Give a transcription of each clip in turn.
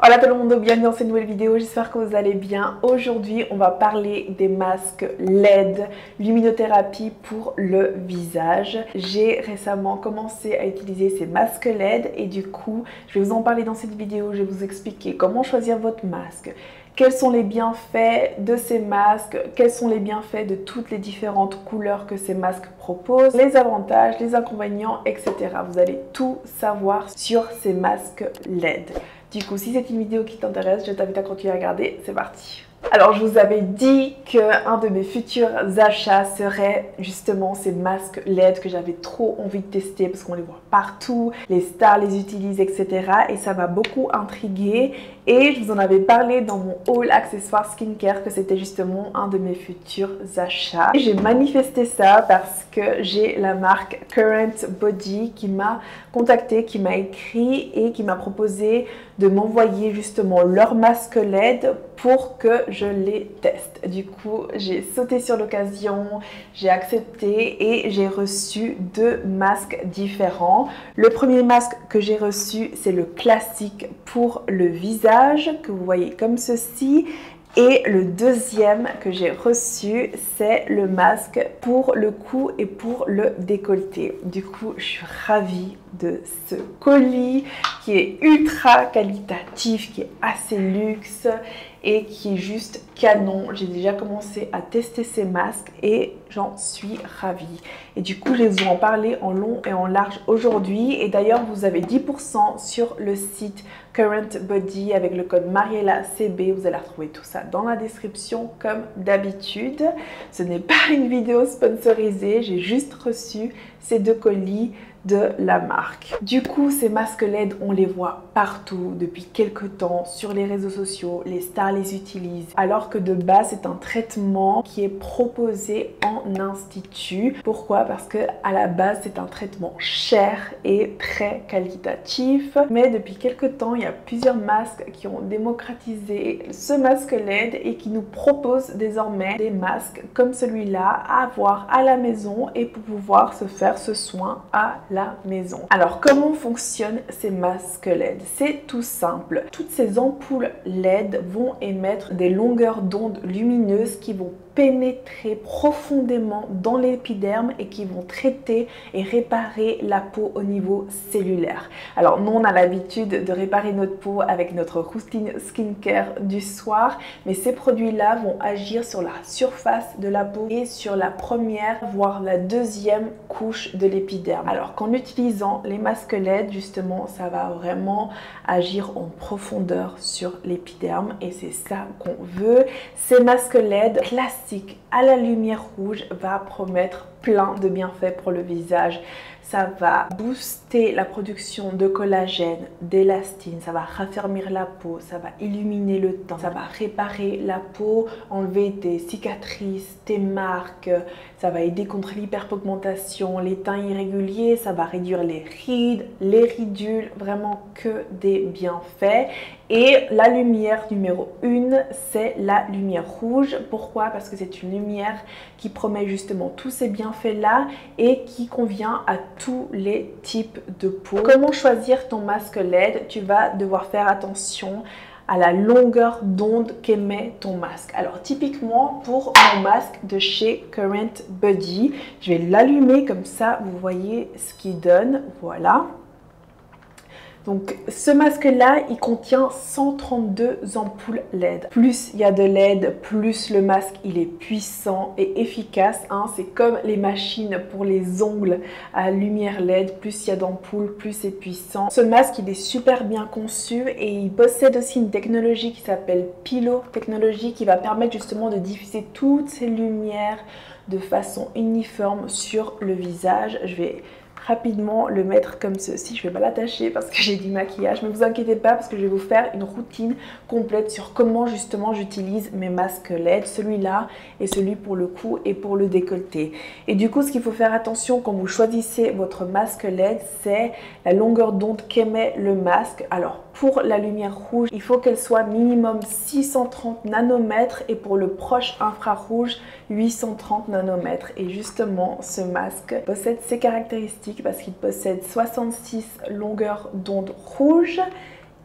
Hola tout le monde, bienvenue dans cette nouvelle vidéo, j'espère que vous allez bien. Aujourd'hui, on va parler des masques LED, luminothérapie pour le visage. J'ai récemment commencé à utiliser ces masques LED et du coup, je vais vous en parler dans cette vidéo. Je vais vous expliquer comment choisir votre masque, quels sont les bienfaits de ces masques, quels sont les bienfaits de toutes les différentes couleurs que ces masques proposent, les avantages, les inconvénients, etc. Vous allez tout savoir sur ces masques LED. Du coup, si c'est une vidéo qui t'intéresse, je t'invite à continuer à regarder. C'est parti! Alors, je vous avais dit qu'un de mes futurs achats serait justement ces masques LED que j'avais trop envie de tester parce qu'on les voit partout, les stars les utilisent, etc. Et ça m'a beaucoup intriguée. Et je vous en avais parlé dans mon haul accessoires skincare que c'était justement un de mes futurs achats. Et j'ai manifesté ça parce que j'ai la marque Current Body qui m'a contacté, qui m'a écrit et qui m'a proposé de m'envoyer justement leur masque LED pour que je les teste. Du coup, j'ai sauté sur l'occasion, j'ai accepté et j'ai reçu deux masques différents. Le premier masque que j'ai reçu, c'est le classique pour le visage que vous voyez comme ceci. Et le deuxième que j'ai reçu, c'est le masque pour le cou et pour le décolleté. Du coup, je suis ravie de ce colis qui est ultra qualitatif, qui est assez luxe et qui est juste canon. J'ai déjà commencé à tester ces masques et j'en suis ravie. Et du coup, je vais vous en parler en long et en large aujourd'hui. Et d'ailleurs, vous avez 10% sur le site Current Body avec le code MariellaCB. Vous allez retrouver tout ça dans la description comme d'habitude. Ce n'est pas une vidéo sponsorisée, j'ai juste reçu ces deux colis de la marque. Du coup, ces masques LED, on les voit partout depuis quelques temps sur les réseaux sociaux, les stars les utilisent, alors que de base, c'est un traitement qui est proposé en institut. Pourquoi? Parce que à la base, c'est un traitement cher et très qualitatif. Mais depuis quelques temps, il y a plusieurs masques qui ont démocratisé ce masque LED et qui nous proposent désormais des masques comme celui-là à avoir à la maison et pour pouvoir se faire ce soin à la maison. Alors, comment fonctionnent ces masques LED? C'est tout simple. Toutes ces ampoules LED vont émettre des longueurs d'onde lumineuses qui vont pénétrer profondément dans l'épiderme et qui vont traiter et réparer la peau au niveau cellulaire. Alors nous, on a l'habitude de réparer notre peau avec notre routine skincare du soir, mais ces produits-là vont agir sur la surface de la peau et sur la première, voire la deuxième couche de l'épiderme. Alors qu'en utilisant les masques LED, justement, ça va vraiment agir en profondeur sur l'épiderme et c'est ça qu'on veut. Ces masques LED classiques à la lumière rouge va promettre plein de bienfaits pour le visage. Ça va booster la production de collagène, d'élastine, ça va raffermir la peau, ça va illuminer le teint, ça va réparer la peau, enlever tes cicatrices, tes marques, ça va aider contre l'hyperpigmentation, les teints irréguliers, ça va réduire les rides, les ridules, vraiment que des bienfaits. Et la lumière numéro 1, c'est la lumière rouge. Pourquoi? Parce que c'est une lumière qui promet justement tous ces bienfaits-là et qui convient à tous les types de peau. Comment choisir ton masque LED? Tu vas devoir faire attention à la longueur d'onde qu'émet ton masque. Alors typiquement pour mon masque de chez Current Body, je vais l'allumer comme ça, vous voyez ce qu'il donne, voilà. Donc ce masque-là, il contient 132 ampoules LED. Plus il y a de LED, plus le masque il est puissant et efficace. Hein. C'est comme les machines pour les ongles à lumière LED. Plus il y a d'ampoules, plus c'est puissant. Ce masque, il est super bien conçu et il possède aussi une technologie qui s'appelle Pillow Technology qui va permettre justement de diffuser toutes ces lumières de façon uniforme sur le visage. Je vais rapidement le mettre comme ceci. Je ne vais pas l'attacher parce que j'ai du maquillage, mais vous inquiétez pas parce que je vais vous faire une routine complète sur comment justement j'utilise mes masques LED, celui-là et celui pour le cou et pour le décolleté. Et du coup, ce qu'il faut faire attention quand vous choisissez votre masque LED, c'est la longueur d'onde qu'émet le masque. Alors pour la lumière rouge, il faut qu'elle soit minimum 630 nanomètres et pour le proche infrarouge 830 nanomètres. Et justement, ce masque possède ces caractéristiques parce qu'il possède 66 longueurs d'onde rouge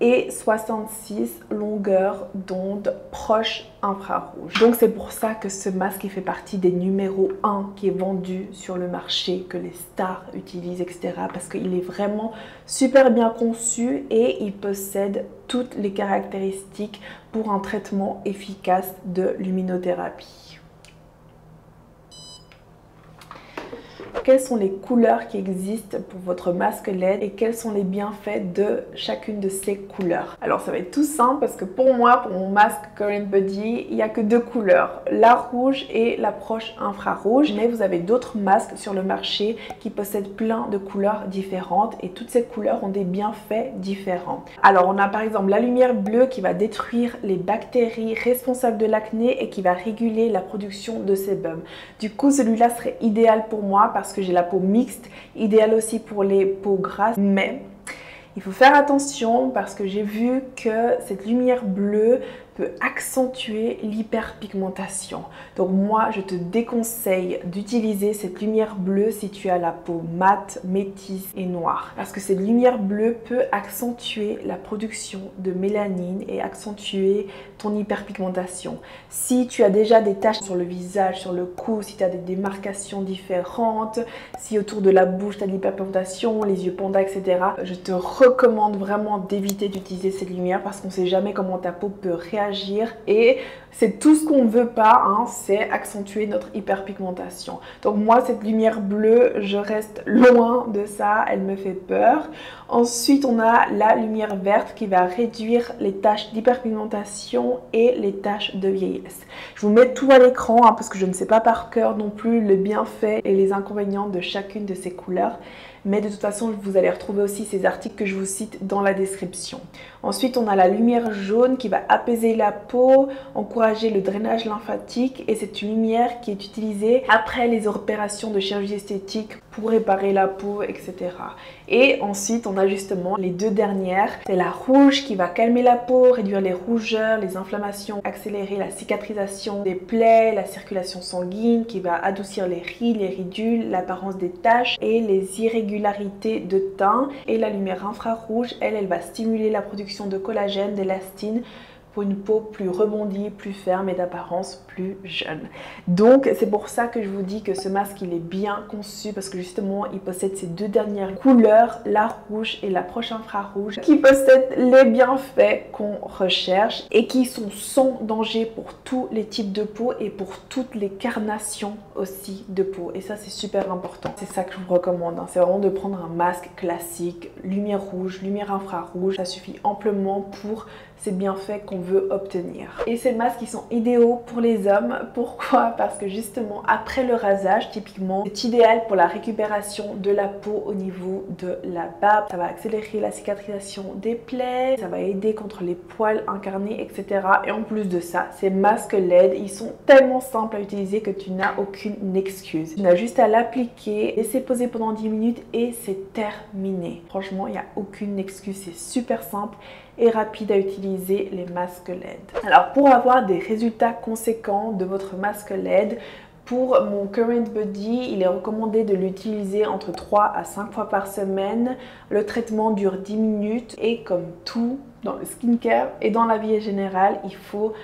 et 66 longueurs d'onde proche infrarouge. Donc c'est pour ça que ce masque il fait partie des numéros 1 qui est vendu sur le marché, que les stars utilisent, etc. Parce qu'il est vraiment super bien conçu et il possède toutes les caractéristiques pour un traitement efficace de luminothérapie. Quelles sont les couleurs qui existent pour votre masque LED et quels sont les bienfaits de chacune de ces couleurs? Alors ça va être tout simple parce que pour moi, pour mon masque Current Body, il n'y a que 2 couleurs, la rouge et l'approche infrarouge. Mais vous avez d'autres masques sur le marché qui possèdent plein de couleurs différentes et toutes ces couleurs ont des bienfaits différents. Alors on a par exemple la lumière bleue qui va détruire les bactéries responsables de l'acné et qui va réguler la production de sébum. Du coup celui-là serait idéal pour moi parce que j'ai la peau mixte, idéal aussi pour les peaux grasses, mais il faut faire attention parce que j'ai vu que cette lumière bleue peut accentuer l'hyperpigmentation. Donc moi, je te déconseille d'utiliser cette lumière bleue si tu as la peau mate, métisse et noire. Parce que cette lumière bleue peut accentuer la production de mélanine et accentuer ton hyperpigmentation. Si tu as déjà des taches sur le visage, sur le cou, si tu as des démarcations différentes, si autour de la bouche tu as de l'hyperpigmentation, les yeux pandas, etc., je te recommande vraiment d'éviter d'utiliser cette lumière parce qu'on ne sait jamais comment ta peau peut réagir et c'est tout ce qu'on ne veut pas, hein, c'est accentuer notre hyperpigmentation. Donc moi cette lumière bleue, je reste loin de ça, elle me fait peur. Ensuite on a la lumière verte qui va réduire les taches d'hyperpigmentation et les taches de vieillesse. Je vous mets tout à l'écran hein, parce que je ne sais pas par cœur non plus le bienfait et les inconvénients de chacune de ces couleurs. Mais de toute façon, vous allez retrouver aussi ces articles que je vous cite dans la description. Ensuite, on a la lumière jaune qui va apaiser la peau, encourager le drainage lymphatique et c'est une lumière qui est utilisée après les opérations de chirurgie esthétique pour réparer la peau, etc. Et ensuite, on a justement les 2 dernières. C'est la rouge qui va calmer la peau, réduire les rougeurs, les inflammations, accélérer la cicatrisation des plaies, la circulation sanguine, qui va adoucir les rides, les ridules, l'apparence des taches et les irrégularités de teint. Et la lumière infrarouge, elle va stimuler la production de collagène, d'élastine, pour une peau plus rebondie, plus ferme et d'apparence plus jeune. Donc c'est pour ça que je vous dis que ce masque il est bien conçu parce que justement il possède ces 2 dernières couleurs, la rouge et l'approche infrarouge, qui possèdent les bienfaits qu'on recherche et qui sont sans danger pour tous les types de peau et pour toutes les carnations aussi de peau. Et ça c'est super important. C'est ça que je vous recommande, hein. C'est vraiment de prendre un masque classique, lumière rouge, lumière infrarouge. Ça suffit amplement pour ces bienfaits qu'on veut obtenir. Et ces masques, ils sont idéaux pour les hommes. Pourquoi? Parce que justement, après le rasage, typiquement, c'est idéal pour la récupération de la peau au niveau de la barbe. Ça va accélérer la cicatrisation des plaies, ça va aider contre les poils incarnés, etc. Et en plus de ça, ces masques LED, ils sont tellement simples à utiliser que tu n'as aucune excuse. Tu n'as juste à l'appliquer, laisser poser pendant 10 minutes et c'est terminé. Franchement, il n'y a aucune excuse, c'est super simple et rapide à utiliser les masques LED. Alors pour avoir des résultats conséquents de votre masque LED, pour mon Current Body, il est recommandé de l'utiliser entre 3 à 5 fois par semaine. Le traitement dure 10 minutes et comme tout dans le skincare et dans la vie générale, il faut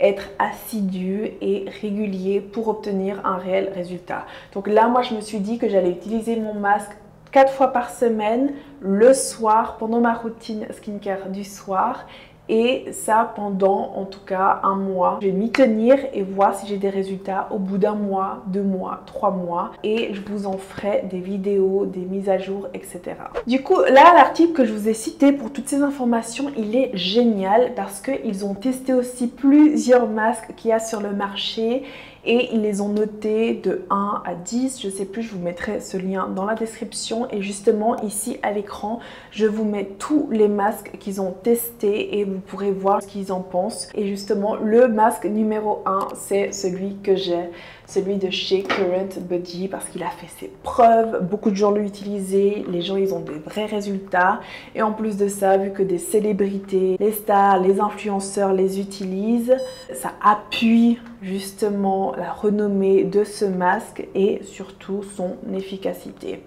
être assidu et régulier pour obtenir un réel résultat. Donc là, moi, je me suis dit que j'allais utiliser mon masque 4 fois par semaine, le soir, pendant ma routine skincare du soir. Et ça pendant en tout cas 1 mois. Je vais m'y tenir et voir si j'ai des résultats au bout d'1 mois, 2 mois, 3 mois. Et je vous en ferai des vidéos, des mises à jour, etc. Du coup, là, l'article que je vous ai cité pour toutes ces informations, il est génial parce qu'ils ont testé aussi plusieurs masques qu'il y a sur le marché. Et ils les ont notés de 1 à 10, je ne sais plus, je vous mettrai ce lien dans la description. Et justement, ici à l'écran, je vous mets tous les masques qu'ils ont testés et vous pourrez voir ce qu'ils en pensent. Et justement, le masque numéro 1, c'est celui que j'ai, celui de chez Current Body parce qu'il a fait ses preuves. Beaucoup de gens l'ont utilisé, les gens ils ont des vrais résultats. Et en plus de ça, vu que des célébrités, les stars, les influenceurs les utilisent, ça appuie justement la renommée de ce masque et surtout son efficacité.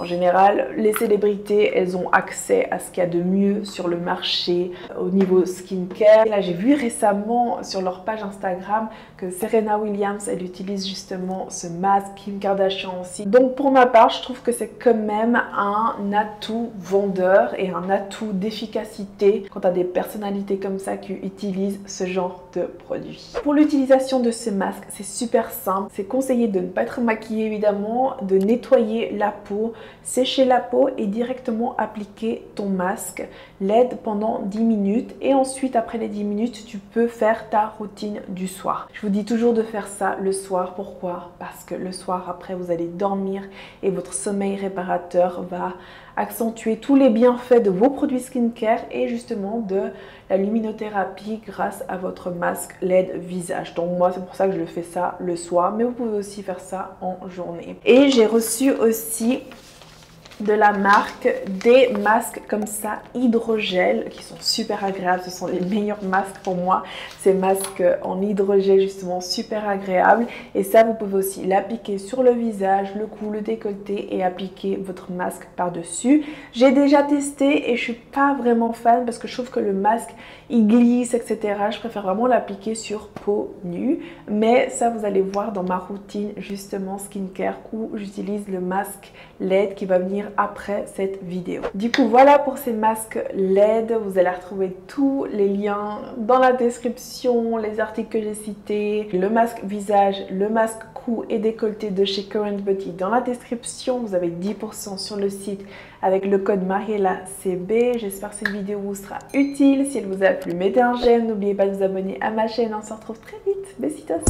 En général, les célébrités, elles ont accès à ce qu'il y a de mieux sur le marché au niveau skincare. Là, j'ai vu récemment sur leur page Instagram que Serena Williams, elle utilise justement ce masque, Kim Kardashian aussi. Donc pour ma part, je trouve que c'est quand même un atout vendeur et un atout d'efficacité quand tu as des personnalités comme ça qui utilisent ce genre de produit. Pour l'utilisation de ce masque, c'est super simple. C'est conseillé de ne pas être maquillé évidemment, de nettoyer la peau, sécher la peau et directement appliquer ton masque LED pendant 10 minutes. Et ensuite, après les 10 minutes, tu peux faire ta routine du soir. Je vous dis toujours de faire ça le soir. Pourquoi? Parce que le soir, après, vous allez dormir et votre sommeil réparateur va accentuer tous les bienfaits de vos produits skincare et justement de la luminothérapie grâce à votre masque LED visage. Donc moi, c'est pour ça que je fais ça le soir, mais vous pouvez aussi faire ça en journée. Et j'ai reçu aussi de la marque des masques comme ça hydrogel qui sont super agréables. Ce sont les meilleurs masques pour moi, ces masques en hydrogel justement super agréables. Et ça, vous pouvez aussi l'appliquer sur le visage, le cou, le décolleté et appliquer votre masque par dessus. J'ai déjà testé et je suis pas vraiment fan parce que je trouve que le masque il glisse, etc. Je préfère vraiment l'appliquer sur peau nue, mais ça vous allez voir dans ma routine justement skincare où j'utilise le masque LED qui va venir après cette vidéo. Du coup voilà pour ces masques LED, vous allez retrouver tous les liens dans la description, les articles que j'ai cités, le masque visage, le masque cou et décolleté de chez Current Beauty dans la description. Vous avez 10% sur le site avec le code MarielaCB. J'espère que cette vidéo vous sera utile. Si elle vous a plu, mettez un j'aime. N'oubliez pas de vous abonner à ma chaîne. On se retrouve très vite. Besitos!